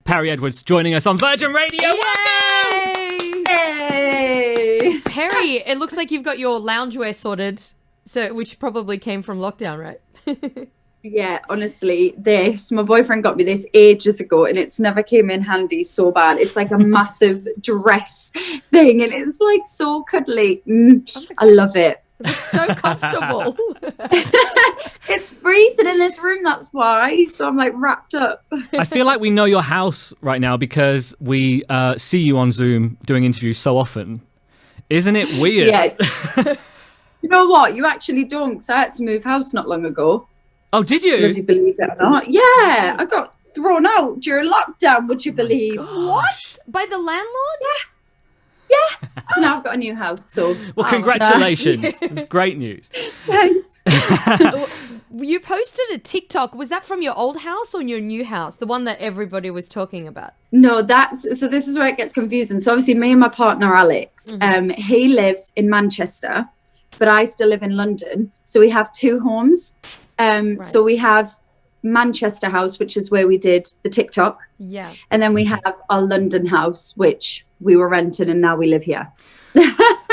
Perrie Edwards joining us on Virgin Radio. Yay! Hey! Perrie, it looks like you've got your loungewear sorted, which probably came from lockdown, right? Yeah, honestly, my boyfriend got me this ages ago and it's never came in handy so bad. It's like a massive dress thing and it's like so cuddly. I love it. It's so comfortable. It's freezing in this room, that's why. So I'm like wrapped up. I feel like we know your house right now because we see you on Zoom doing interviews so often. Isn't it weird? Yeah. You know what? You actually don't, because I had to move house not long ago. Oh, did you? Would you believe it or not? Yeah, I got thrown out during lockdown, would you believe? What? By the landlord? Yeah. So now I've got a new house, so... Well, congratulations. It's great news. Thanks. You posted a TikTok. Was that from your old house or your new house? The one that everybody was talking about? No, so this is where it gets confusing. So obviously me and my partner, Alex, he lives in Manchester, but I still live in London. So we have two homes. Right. So we have Manchester house, which is where we did the TikTok. Yeah. And then we have our London house, which we were renting and now we live here.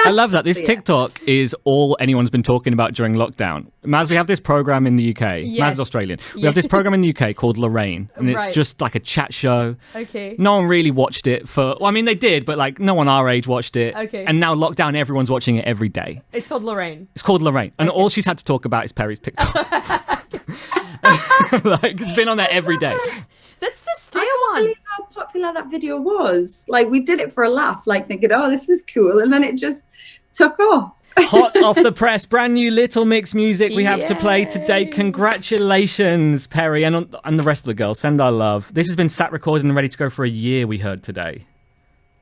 I love that. This TikTok is all anyone's been talking about during lockdown. Maz, we have this program in the UK. Yes. Maz is Australian. We have this program in the UK called Lorraine, and it's just like a chat show. Okay. No one really watched it well, I mean, they did, but like no one our age watched it. Okay. And now lockdown, everyone's watching it every day. It's called Lorraine. It's called Lorraine. And all she's had to talk about is Perrie's TikTok. Like, it's been on there every day. That's the stale one. I can't believe how popular that video was. Like, we did it for a laugh, like thinking, oh, this is cool. And then it just took off. Hot off the press, brand new Little Mix music we have to play today. Congratulations, Perrie, and the rest of the girls. Send our love. This has been sat recorded and ready to go for a year, we heard today.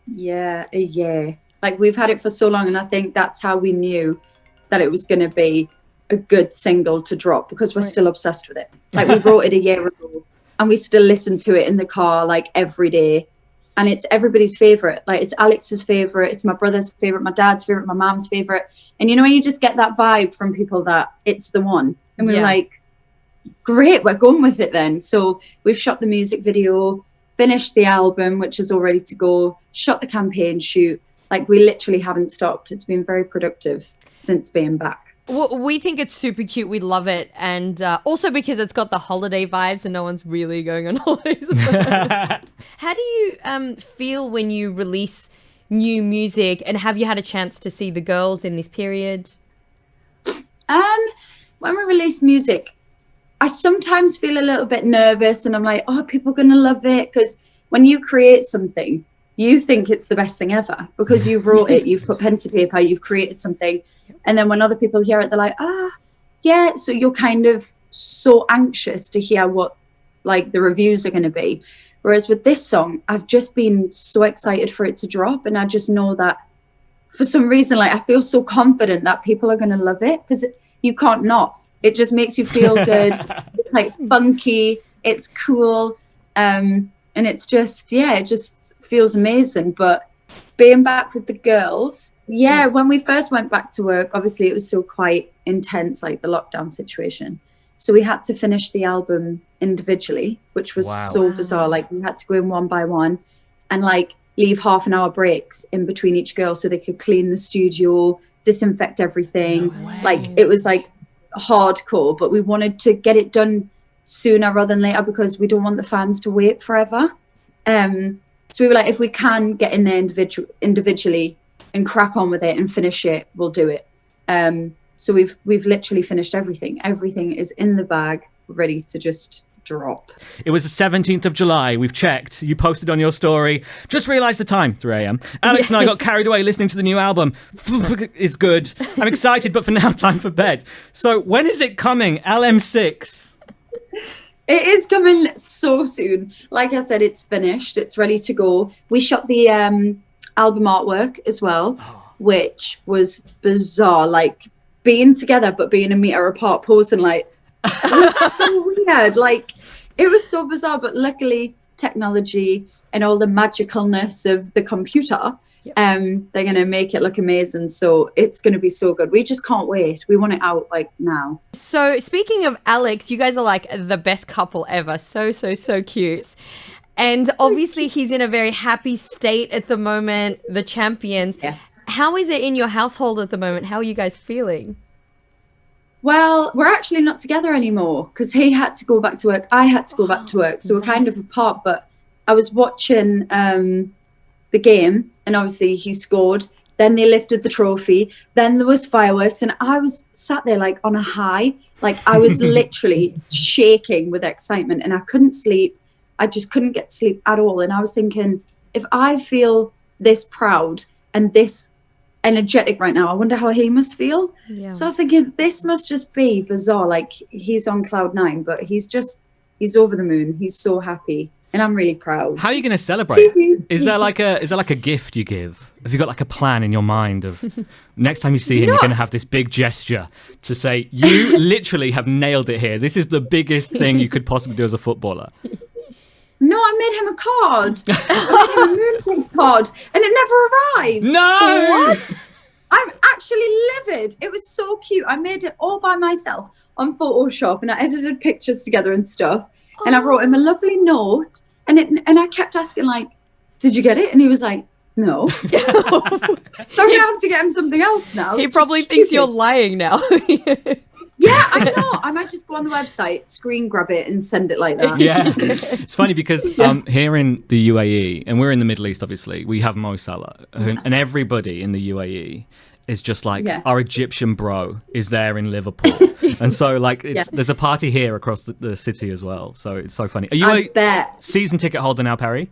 Yeah, a year. Like, we've had it for so long, and I think that's how we knew that it was going to be a good single to drop, because we're still obsessed with it. Like, we wrote it a year ago, and we still listen to it in the car, like, every day. And it's everybody's favorite. Like, it's Alex's favorite, it's my brother's favorite, my dad's favorite, my mom's favorite. And you know, when you just get that vibe from people that it's the one, and we're like, great, we're going with it then. So we've shot the music video, finished the album, which is all ready to go, shot the campaign shoot. Like, we literally haven't stopped. It's been very productive since being back. Well, we think it's super cute. We love it. And also because it's got the holiday vibes and no one's really going on holidays. How do you feel when you release new music? And have you had a chance to see the girls in this period? When we release music, I sometimes feel a little bit nervous and I'm like, oh, people are going to love it. Because when you create something, you think it's the best thing ever because you've wrote it, you've put pen to paper, you've created something. And then when other people hear it, they're like, yeah. So you're kind of so anxious to hear what like the reviews are going to be. Whereas with this song, I've just been so excited for it to drop. And I just know that for some reason, like I feel so confident that people are going to love it because you can't not. It just makes you feel good. It's like funky. It's cool. And it's just, yeah, it just feels amazing. But being back with the girls, when we first went back to work, obviously it was still quite intense, like the lockdown situation. So we had to finish the album individually, which was so bizarre. Like we had to go in one by one and like leave half-an-hour breaks in between each girl so they could clean the studio, disinfect everything. Like it was like hardcore, but we wanted to get it done sooner rather than later because we don't want the fans to wait forever. So we were like, if we can get in there individually and crack on with it and finish it, we'll do it. So we've literally finished everything. Everything is in the bag, ready to just drop. It was the 17th of July. We've checked. You posted on your story. Just realised the time, 3 a.m. Alex and I got carried away listening to the new album. It's good. I'm excited, but for now, time for bed. So when is it coming? LM6? It is coming so soon. Like I said, it's finished. It's ready to go. We shot the album artwork as well, which was bizarre. Like being together, but being a meter apart, posing like, it was so weird. Like it was so bizarre, but luckily technology and all the magicalness of the computer, they're going to make it look amazing. So it's going to be so good. We just can't wait. We want it out like now. So speaking of Alex, you guys are like the best couple ever. So cute. And obviously he's in a very happy state at the moment, the champions. Yeah. How is it in your household at the moment? How are you guys feeling? Well, we're actually not together anymore because he had to go back to work. I had to go back to work. So we're kind of apart. But I was watching the game and obviously he scored. Then they lifted the trophy. Then there was fireworks. And I was sat there like on a high. Like I was literally shaking with excitement and I couldn't sleep. I just couldn't get to sleep at all. And I was thinking, if I feel this proud and this energetic right now, I wonder how he must feel. Yeah. So I was thinking, this must just be bizarre. Like he's on cloud 9, but he's over the moon. He's so happy, and I'm really proud. How are you going to celebrate? Is there like a gift you give? Have you got like a plan in your mind of next time you see him, you're going to have this big gesture to say, you literally have nailed it here. This is the biggest thing you could possibly do as a footballer. No, I made him a card. I made him a moonpig card, and it never arrived. No! What? I'm actually livid. It was so cute. I made it all by myself on Photoshop, and I edited pictures together and stuff. And I wrote him a lovely note, and I kept asking, like, did you get it? And he was like, no. So I'm gonna have to get him something else now. He It's probably just thinks stupid. you're lying now. Yeah, I know. I might just go on the website, screen grab it, and send it like that. Yeah. It's funny because here in the UAE, and we're in the Middle East, obviously, we have Mo Salah, and everybody in the UAE is just like, our Egyptian bro is there in Liverpool. And so, like, there's a party here across the city as well. So it's so funny. Are you I bet. season ticket holder now, Perrie?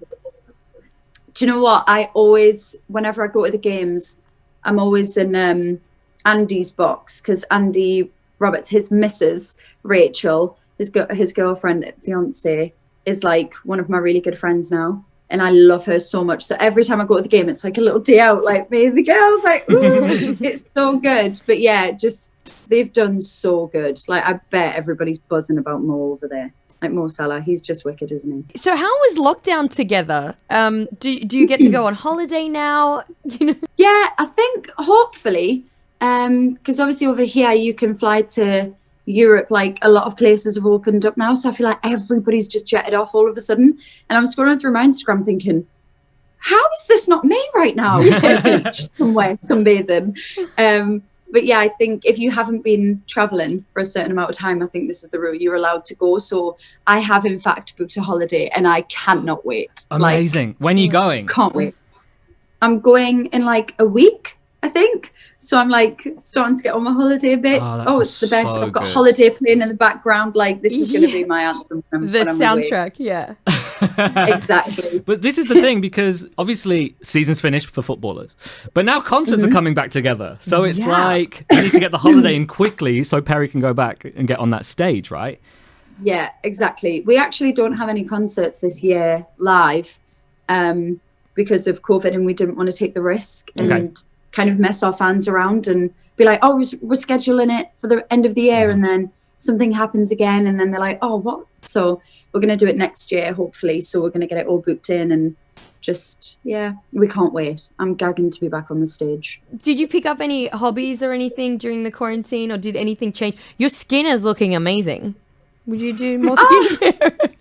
Do you know what? I always, whenever I go to the games, I'm always in Andy's box because Andy Roberts, his missus, Rachel, his girlfriend, fiance, is like one of my really good friends now. And I love her so much. So every time I go to the game, it's like a little day out, like me and the girls, like, ooh, it's so good. But yeah, just, they've done so good. Like, I bet everybody's buzzing about Mo over there. Like Mo Salah, he's just wicked, isn't he? So how was lockdown together? Do you get to go on holiday now? You know? Yeah, I think hopefully, because obviously over here you can fly to Europe, like a lot of places have opened up now. So I feel like everybody's just jetted off all of a sudden. And I'm scrolling through my Instagram thinking, how is this not me right now? On a beach somewhere, sunbathing. But yeah, I think if you haven't been traveling for a certain amount of time, I think this is the route you're allowed to go. So I have in fact booked a holiday and I cannot wait. Amazing. Like, when are you going? Can't wait. I'm going in like a week, I think. So I'm like starting to get on my holiday bits. Oh, it's the best. so I've got good. holiday playing in the background. Like this is going to be my anthem. The soundtrack, yeah. Exactly. But this is the thing, because obviously season's finished for footballers, but now concerts are coming back together. So it's like, you need to get the holiday in quickly so Perrie can go back and get on that stage, right? Yeah, exactly. We actually don't have any concerts this year live because of COVID, and we didn't want to take the risk and kind of mess our fans around and be like, oh, we're scheduling it for the end of the year, and then something happens again, and then they're like, oh, what? So we're going to do it next year, hopefully. So we're going to get it all booked in, and just, yeah, we can't wait. I'm gagging to be back on the stage. Did you pick up any hobbies or anything during the quarantine, or did anything change? Your skin is looking amazing. Would you do more skincare?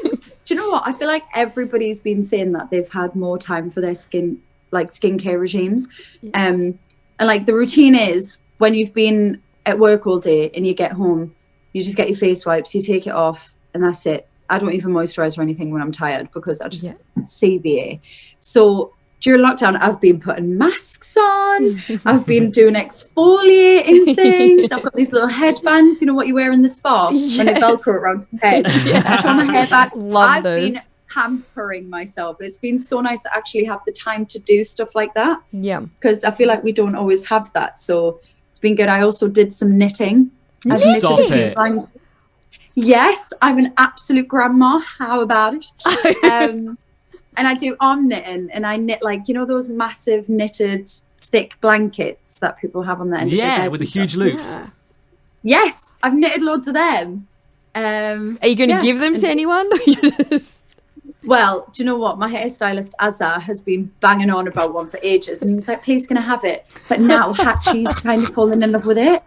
Thanks. Do you know what? I feel like everybody's been saying that they've had more time for their skincare regimes. And like the routine is when you've been at work all day and you get home, you just get your face wipes, you take it off, and that's it. I don't even moisturize or anything when I'm tired because I just see the air. So during lockdown, I've been putting masks on. I've been doing exfoliating things. I've got these little headbands, you know what you wear in the spa when they Velcro around your head. I throw my hair back. I've been pampering myself. It's been so nice to actually have the time to do stuff like that. Yeah. Because I feel like we don't always have that. So it's been good. I also did some knitting. I've knitted a few blankets. Yes, I'm an absolute grandma. How about it? And I do arm knitting, and I knit like, you know, those massive knitted thick blankets that people have on their end of their beds with the and huge stuff. loops. Yeah. Yes, I've knitted loads of them. Are you going to give them to anyone? Well, do you know what? My hairstylist, Azza, has been banging on about one for ages. And he was like, please, can I have it? But now Hatchie's kind of fallen in love with it.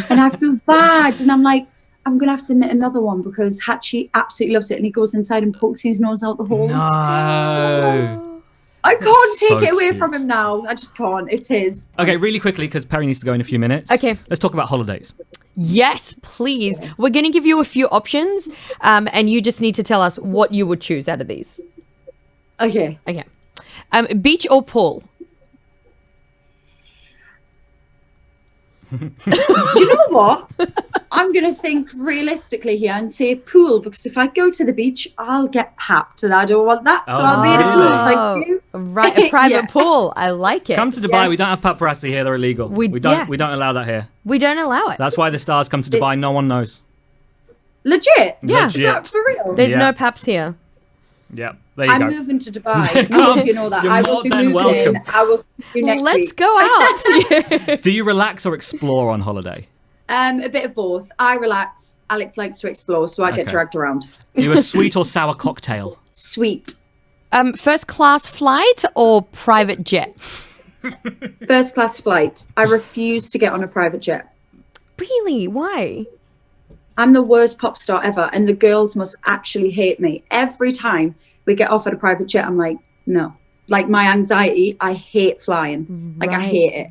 And I feel bad. And I'm like, I'm going to have to knit another one because Hachi absolutely loves it. And he goes inside and pokes his nose out the holes. No. I can't take so it away cute. from him now. I just can't. It's his. Okay, really quickly, because Perrie needs to go in a few minutes. Okay. Let's talk about holidays. Yes, please. We're going to give you a few options, and you just need to tell us what you would choose out of these. Okay. Okay. Beach or pool? Do you know what? I'm going to think realistically here and say pool, because if I go to the beach, I'll get papped and I don't want that. So I'll be in a pool. Thank you. Right, a private Yeah. pool. I like it. Come to Dubai. We don't have paparazzi here. They're illegal. We don't allow that here. We don't allow it. That's why the stars come to Dubai. No one knows. Legit? Yeah. Is that for real? There's Yeah. no paps here. Yeah, there you I'm go. moving to Dubai. I Come. hope you know that. You're I more will be than moving welcome. in. I will see you next Let's week. go out. Do you relax or explore on holiday? A bit of both. I relax. Alex likes to explore, so I get Okay. dragged around. Are you a sweet or sour cocktail? Sweet. First class flight or private jet? First class flight. I refuse to get on a private jet. Really? Why? I'm the worst pop star ever, and the girls must actually hate me. Every time we get off at a private jet, I'm like, no. Like my anxiety, I hate flying. Like I hate it.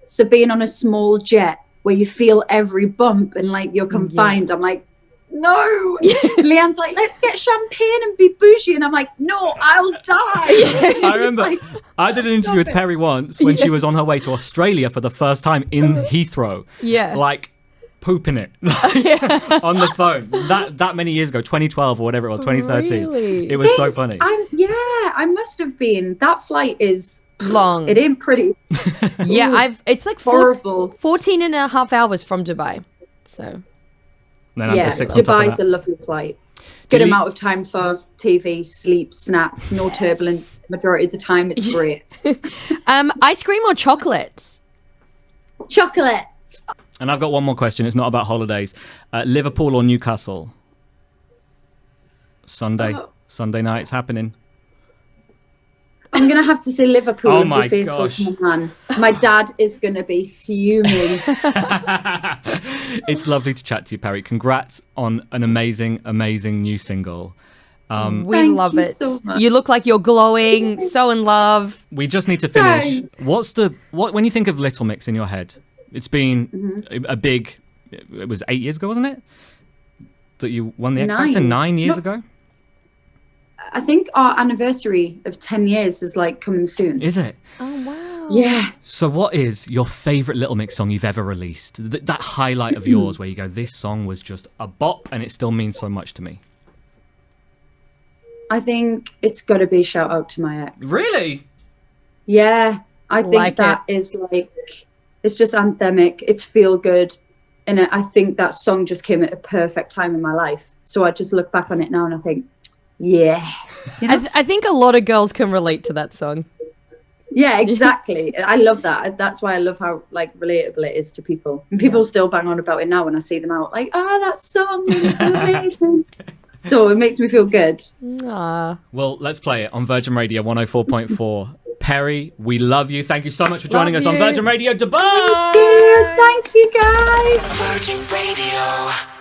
So being on a small jet where you feel every bump and like you're confined, I'm like, no. Leanne's like, let's get champagne and be bougie. And I'm like, no, I'll die. I remember I did an interview with Perrie once when she was on her way to Australia for the first time in Heathrow. Yeah. Like pooping it on the phone. That many years ago, 2012 or whatever it was, 2013. Really? It was so funny. I must have been. That flight is Long. It ain't pretty. Yeah, it's like Horrible. 14 and a half hours from Dubai. So Then I'm Yeah, just 6 on top of Dubai's that. a lovely flight. Good Do you- amount of time for TV, sleep, snacks, no turbulence. Majority of the time, it's great. ice cream or chocolate? Chocolate. And I've got one more question. It's not about holidays. Liverpool or Newcastle? Sunday. Oh. Sunday night. It's happening. I'm going to have to say Liverpool Oh and my be faithful gosh. to my man. My dad is going to be fuming. It's lovely to chat to you, Perrie. Congrats on an amazing, amazing new single. We Thank love you it. so much. You look like you're glowing, so in love. We just need to finish. When you think of Little Mix in your head? It's been a big. It was 8 years ago, wasn't it? That you won the X Factor 9 years ago. I think our anniversary of 10 years is like coming soon. Is it? Oh, wow. Yeah. So, what is your favorite Little Mix song you've ever released? That highlight of yours where you go, "This song was just a bop, and it still means so much to me." I think it's got to be Shout Out to My Ex. Really? Yeah. I think Like that is like, it's just anthemic. It's feel good. And I think that song just came at a perfect time in my life. So I just look back on it now and I think, yeah. You know? I think a lot of girls can relate to that song. Yeah, exactly. I love that. That's why I love how like relatable it is to people. And people still bang on about it now when I see them out. Like, oh, that song is amazing. So it makes me feel good. Aww. Well, let's play it on Virgin Radio 104.4. Perrie, we love you. Thank you so much for joining Love us on you. Virgin Radio Dubai. Thank you, guys. Virgin Radio.